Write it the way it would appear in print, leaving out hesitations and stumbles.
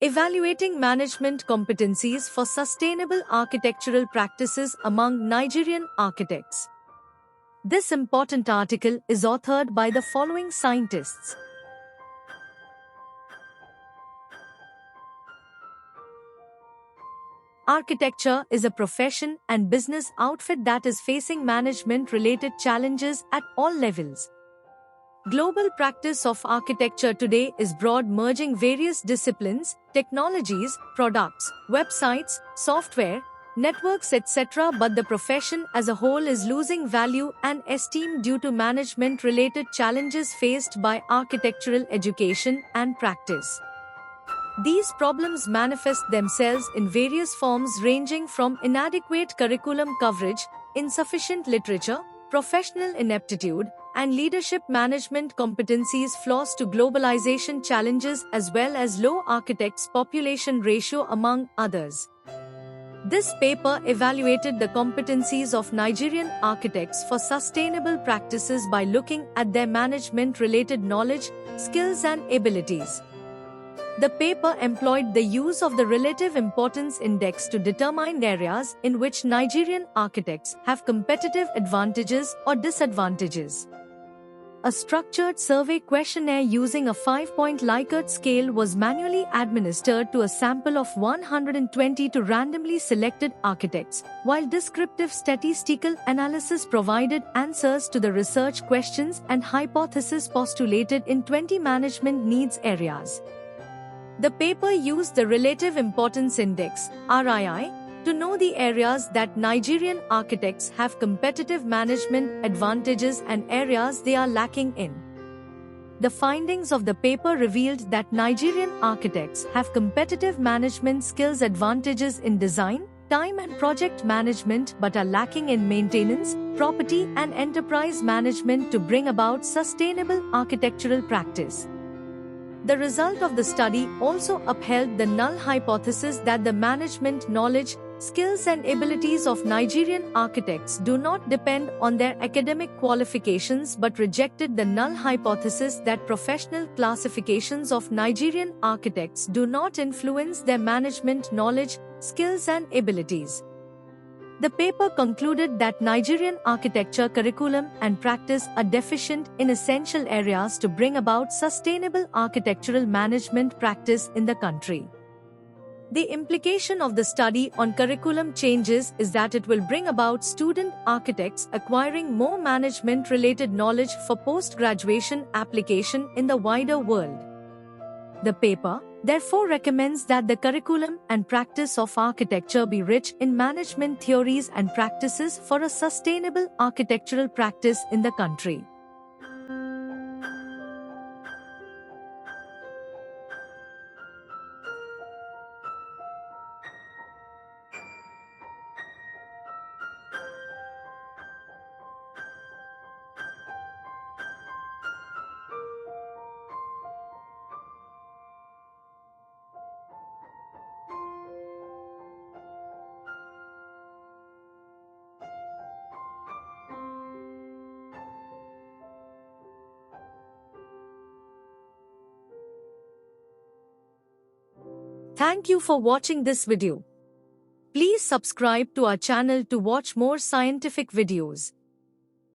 Evaluating management competencies for sustainable architectural practices among Nigerian architects. This important article is authored by the following scientists. Architecture is a profession and business outfit that is facing management-related challenges at all levels. Global practice of architecture today is broad, merging various disciplines, technologies, products, websites, software, networks, etc. But the profession as a whole is losing value and esteem due to management-related challenges faced by architectural education and practice. These problems manifest themselves in various forms ranging from inadequate curriculum coverage, insufficient literature, professional ineptitude, and leadership management competencies flaws to globalization challenges as well as low architects population ratio among others. This paper evaluated the competencies of Nigerian architects for sustainable practices by looking at their management-related knowledge, skills and abilities. The paper employed the use of the Relative Importance Index to determine areas in which Nigerian architects have competitive advantages or disadvantages. A structured survey questionnaire using a 5-point Likert scale was manually administered to a sample of 120 to randomly selected architects, while descriptive statistical analysis provided answers to the research questions and hypotheses postulated in 20 management needs areas. The paper used the Relative Importance Index, RII, to know the areas that Nigerian architects have competitive management advantages and areas they are lacking in. The findings of the paper revealed that Nigerian architects have competitive management skills advantages in design, time and project management but are lacking in maintenance, property and enterprise management to bring about sustainable architectural practice. The result of the study also upheld the null hypothesis that the management knowledge, skills and abilities of Nigerian architects do not depend on their academic qualifications but rejected the null hypothesis that professional classifications of Nigerian architects do not influence their management knowledge, skills and abilities. The paper concluded that Nigerian architecture curriculum and practice are deficient in essential areas to bring about sustainable architectural management practice in the country. The implication of the study on curriculum changes is that it will bring about student architects acquiring more management-related knowledge for post-graduation application in the wider world. The paper, therefore, recommends that the curriculum and practice of architecture be rich in management theories and practices for a sustainable architectural practice in the country. Thank you for watching this video. Please subscribe to our channel to watch more scientific videos.